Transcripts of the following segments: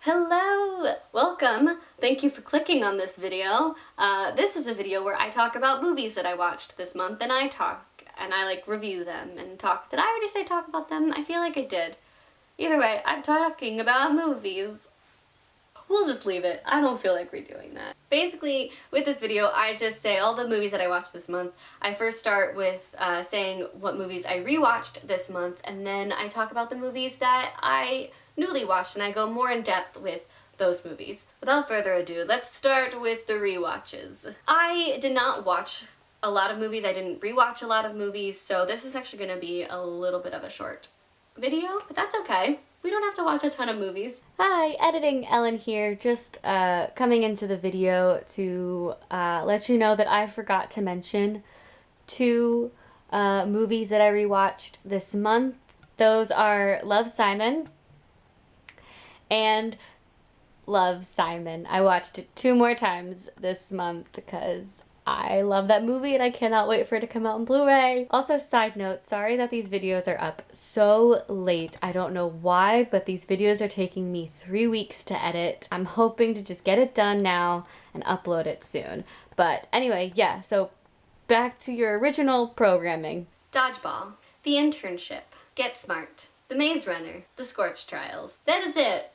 Hello! Welcome! Thank you for clicking on this video. This is a video where I talk about movies that I watched this month, and I review them and talk. Did I already say talk about them? I feel like I did. Either way, I'm talking about movies. We'll just leave it. I don't feel like redoing that. Basically, with this video, I just say all the movies that I watched this month. I first start with saying what movies I rewatched this month, and then I talk about the movies that I newly watched, and I go more in depth with those movies. Without further ado, let's start with the rewatches. I did not watch a lot of movies. I didn't rewatch a lot of movies, so this is actually going to be a little bit of a short video, but that's okay. We don't have to watch a ton of movies. Hi, Editing Ellen here, just coming into the video to let you know that I forgot to mention two movies that I rewatched this month. Those are Love, Simon and Love, Simon. I watched it 2 more times this month because I love that movie and I cannot wait for it to come out on Blu-ray. Also, side note, sorry that these videos are up so late. I don't know why, but these videos are taking me 3 weeks to edit. I'm hoping to just get it done now and upload it soon. But anyway, yeah, so back to your original programming. Dodgeball, The Internship, Get Smart, The Maze Runner, The Scorch Trials. That is it.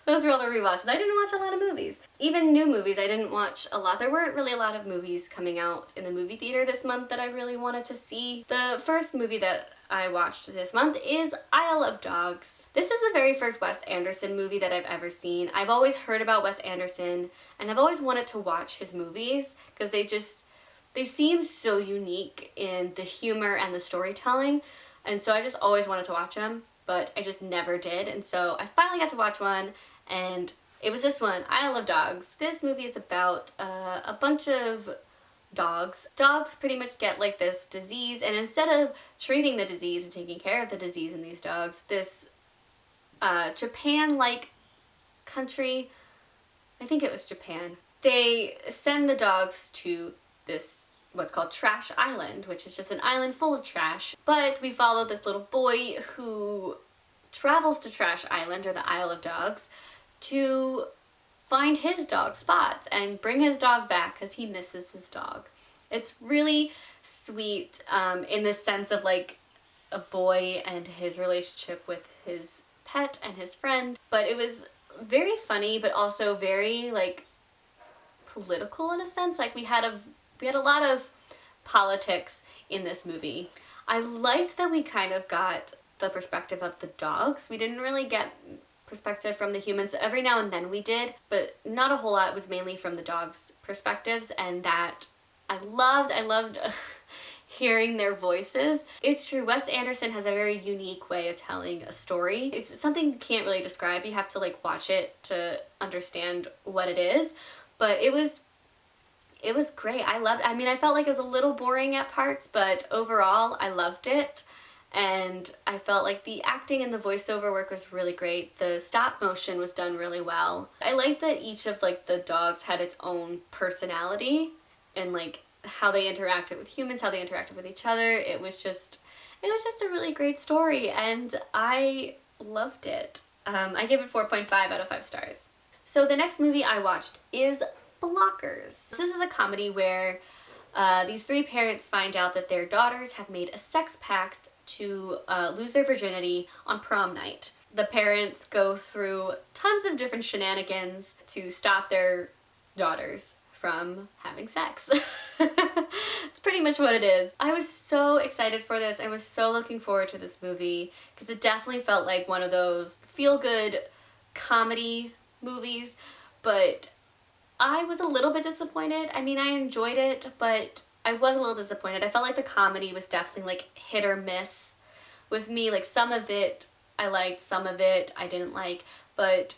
Those were all the rewatches. I didn't watch a lot of movies. Even new movies, I didn't watch a lot. There weren't really a lot of movies coming out in the movie theater this month that I really wanted to see. The first movie that I watched this month is Isle of Dogs. This is the very first Wes Anderson movie that I've ever seen. I've always heard about Wes Anderson, and I've always wanted to watch his movies because they seem so unique in the humor and the storytelling, and so I just always wanted to watch them, but I just never did, and so I finally got to watch one. And it was this one, Isle of Dogs. This movie is about a bunch of dogs. Dogs pretty much get like this disease, and instead of treating the disease and taking care of the disease in these dogs, this Japan-like country, I think it was Japan, they send the dogs to this what's called Trash Island, which is just an island full of trash. But we follow this little boy who travels to Trash Island, or the Isle of Dogs, to find his dog Spots and bring his dog back because he misses his dog. It's really sweet in the sense of like a boy and his relationship with his pet and his friend, but it was very funny but also very like political in a sense. Like we had a lot of politics in this movie. I liked that we kind of got the perspective of the dogs. We didn't really get perspective from the humans. Every now and then we did, but not a whole lot. It was mainly from the dogs' perspectives, and that I loved hearing their voices. It's true, Wes Anderson has a very unique way of telling a story. It's something you can't really describe. You have to like watch it to understand what it is, but it was great. I felt like it was a little boring at parts, but overall I loved it. And I felt like the acting and the voiceover work was really great. The stop motion was done really well. I liked that each of like the dogs had its own personality and like how they interacted with humans, how they interacted with each other. It was just a really great story, and I loved it. I gave it 4.5 out of 5 stars. So the next movie I watched is Blockers. This is a comedy where these 3 parents find out that their daughters have made a sex pact to lose their virginity on prom night. The parents go through tons of different shenanigans to stop their daughters from having sex. It's pretty much what it is. I was so excited for this. I was so looking forward to this movie because it definitely felt like one of those feel-good comedy movies, but I was a little bit disappointed. I mean, I enjoyed it, but I was a little disappointed. I felt like the comedy was definitely like hit or miss with me. Like some of it I liked, some of it I didn't like, but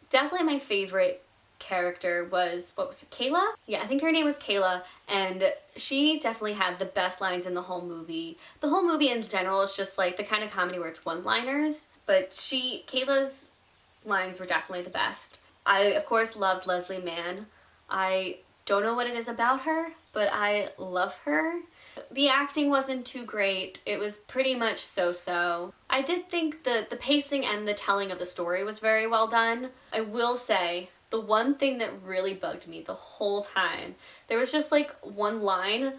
definitely my favorite character was, what was it, Kayla? Yeah, I think her name was Kayla, and she definitely had the best lines in the whole movie. The whole movie in general is just like the kind of comedy where it's one-liners, but Kayla's lines were definitely the best. I, of course, loved Leslie Mann. I don't know what it is about her, but I love her. The acting wasn't too great. It was pretty much so-so. I did think the pacing and the telling of the story was very well done. I will say, the one thing that really bugged me the whole time, there was just like one line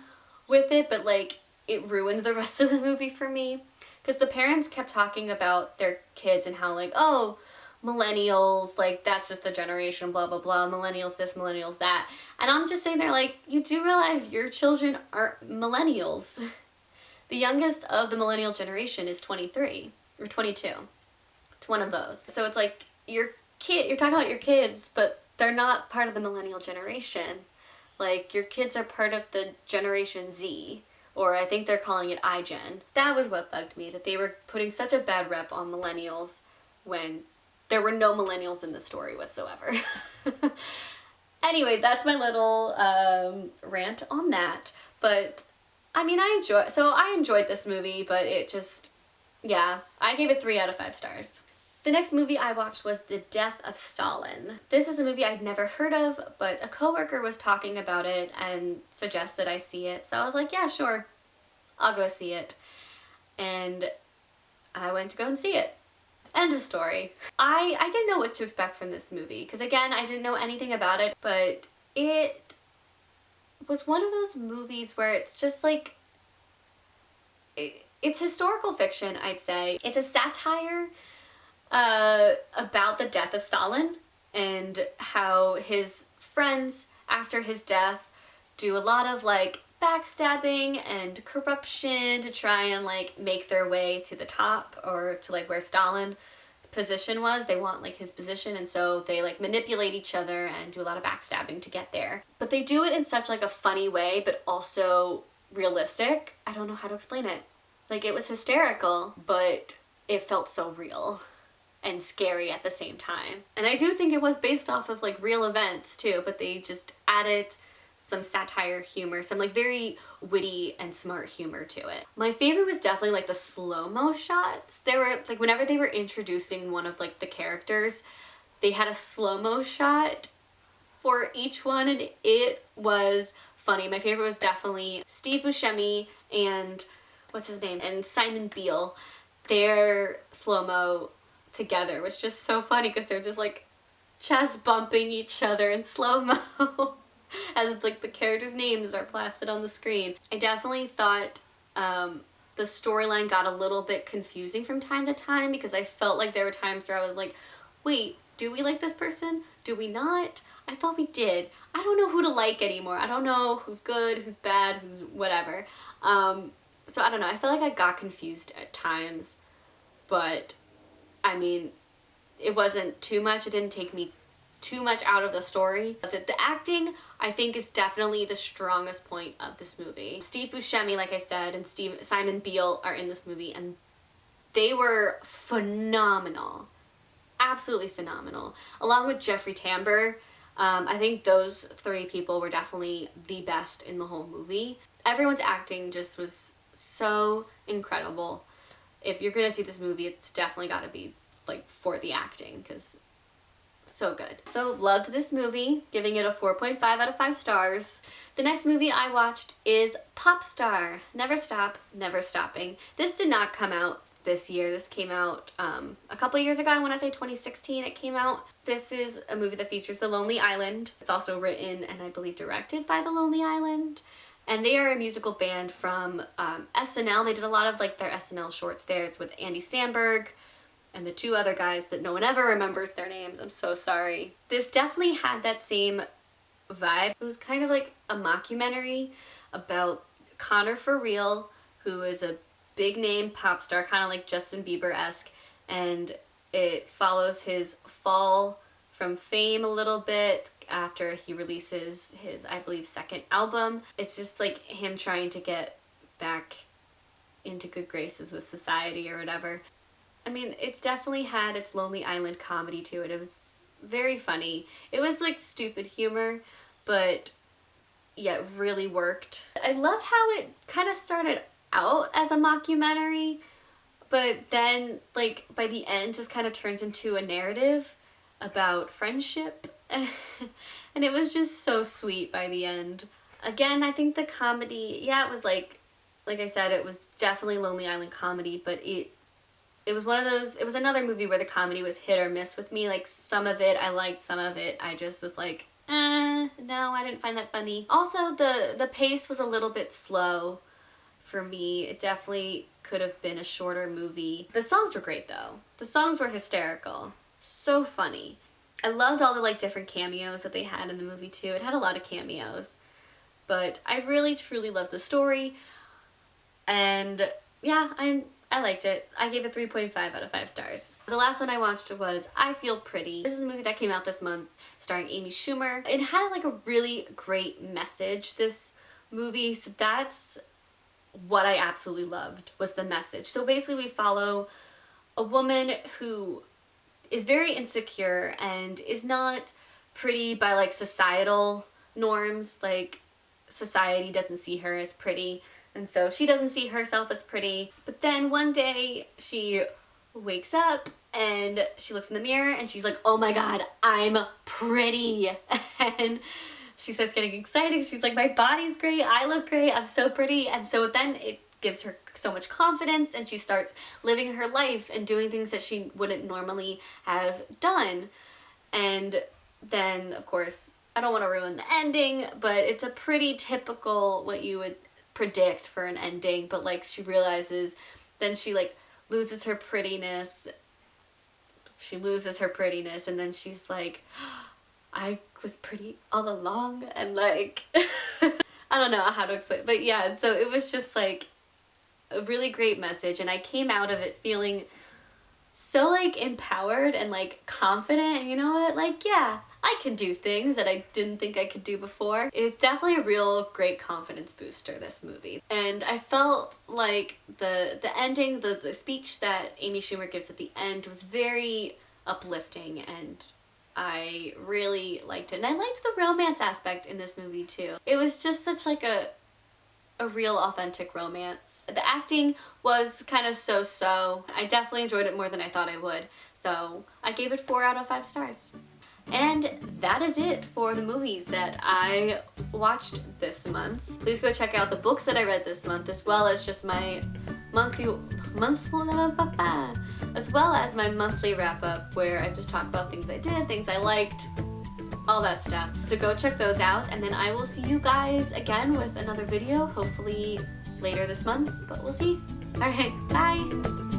with it, but like it ruined the rest of the movie for me. Because the parents kept talking about their kids and how like, oh, millennials, like that's just the generation, blah, blah, blah, millennials this, millennials that. And I'm just sitting there like, you do realize your children aren't millennials. The youngest of the millennial generation is 23 or 22. It's one of those. So it's like you're talking about your kids, but they're not part of the millennial generation. Like your kids are part of the Generation Z, or I think they're calling it iGen. That was what bugged me, that they were putting such a bad rep on millennials when there were no millennials in the story whatsoever. Anyway, that's my little rant on that. But I mean, I enjoyed this movie, but it just, yeah, I gave it 3 out of 5 stars. The next movie I watched was The Death of Stalin. This is a movie I'd never heard of, but a coworker was talking about it and suggested I see it. So I was like, yeah, sure, I'll go see it. And I went to go and see it. End of story. I didn't know what to expect from this movie, because again, I didn't know anything about it, but it was one of those movies where it's just like, it's historical fiction, I'd say. It's a satire about the death of Stalin and how his friends after his death do a lot of like backstabbing and corruption to try and like make their way to the top, or to like where Stalin position was. They want like his position, and so they like manipulate each other and do a lot of backstabbing to get there. But they do it in such like a funny way, but also realistic. I don't know how to explain it. Like it was hysterical, but it felt so real and scary at the same time. And I do think it was based off of like real events too, but they just added some satire humor, some like very witty and smart humor to it. My favorite was definitely like the slow-mo shots. They were like, whenever they were introducing one of like the characters, they had a slow-mo shot for each one, and it was funny. My favorite was definitely Steve Buscemi and what's his name, and Simon Beale. Their slow-mo together was just so funny because they're just like chest bumping each other in slow-mo as like the characters' names are plastered on the screen. I definitely thought the storyline got a little bit confusing from time to time, because I felt like there were times where I was like, wait, do we like this person? Do we not? I thought we did. I don't know who to like anymore. I don't know who's good, who's bad, who's whatever. So I don't know. I feel like I got confused at times, but I mean, it wasn't too much. It didn't take me too much out of the story. The acting, I think, is definitely the strongest point of this movie. Steve Buscemi, like I said, and Simon Beale are in this movie, and they were phenomenal. Absolutely phenomenal. Along with Jeffrey Tambor, I think those 3 people were definitely the best in the whole movie. Everyone's acting just was so incredible. If you're gonna see this movie, it's definitely gotta be like for the acting, because so good. So loved this movie, giving it a 4.5 out of 5 stars. The next movie I watched is Pop Star, Never Stop, Never Stopping. This did not come out this year. This came out a couple years ago. I want to say 2016 it came out. This is a movie that features The Lonely Island. It's also written and I believe directed by The Lonely Island. And they are a musical band from SNL. They did a lot of like their SNL shorts there. It's with Andy Samberg and the 2 other guys that no one ever remembers their names. I'm so sorry. This definitely had that same vibe. It was kind of like a mockumentary about Connor For Real, who is a big name pop star, kind of like Justin Bieber-esque, and it follows his fall from fame a little bit after he releases his, I believe, 2nd album. It's just like him trying to get back into good graces with society or whatever. I mean, it's definitely had its Lonely Island comedy to it. It was very funny. It was like stupid humor, but yeah, it really worked. I loved how it kind of started out as a mockumentary, but then like by the end just kind of turns into a narrative about friendship. And it was just so sweet by the end. Again, I think the comedy, yeah, it was like I said, it was definitely Lonely Island comedy, but it It was one of those, it was another movie where the comedy was hit or miss with me. Like, some of it I liked, some of it I just was like, no, I didn't find that funny. Also, the pace was a little bit slow for me. It definitely could have been a shorter movie. The songs were great though. The songs were hysterical. So funny. I loved all the like different cameos that they had in the movie too. It had a lot of cameos. But I really truly loved the story. And yeah, I liked it. I gave it 3.5 out of 5 stars. The last one I watched was I Feel Pretty. This is a movie that came out this month starring Amy Schumer. It had like a really great message, this movie, so that's what I absolutely loved, was the message. So basically we follow a woman who is very insecure and is not pretty by like societal norms. Like, society doesn't see her as pretty, and so she doesn't see herself as pretty. But then one day she wakes up and she looks in the mirror and she's like, oh my god, I'm pretty. And she starts getting excited. She's like, my body's great, I look great, I'm so pretty. And so then it gives her so much confidence, and she starts living her life and doing things that she wouldn't normally have done. And then, of course, I don't want to ruin the ending, but it's a pretty typical what you would predict for an ending. But like, she realizes, then she like loses her prettiness. She loses her prettiness, and then she's like, I was pretty all along, and like I don't know how to explain, but yeah, so it was just like a really great message, and I came out of it feeling so like empowered and like confident, and you know what, like, yeah, I can do things that I didn't think I could do before. It's definitely a real great confidence booster, this movie. And I felt like the ending, the speech that Amy Schumer gives at the end was very uplifting, and I really liked it. And I liked the romance aspect in this movie too. It was just such like a real authentic romance. The acting was kind of so-so. I definitely enjoyed it more than I thought I would. So I gave it 4 out of 5 stars. And that is it for the movies that I watched this month. Please go check out the books that I read this month, as well as just my monthly wrap up, where I just talk about things I did, things I liked, all that stuff. So go check those out, and then I will see you guys again with another video, hopefully later this month, but we'll see. Alright, bye!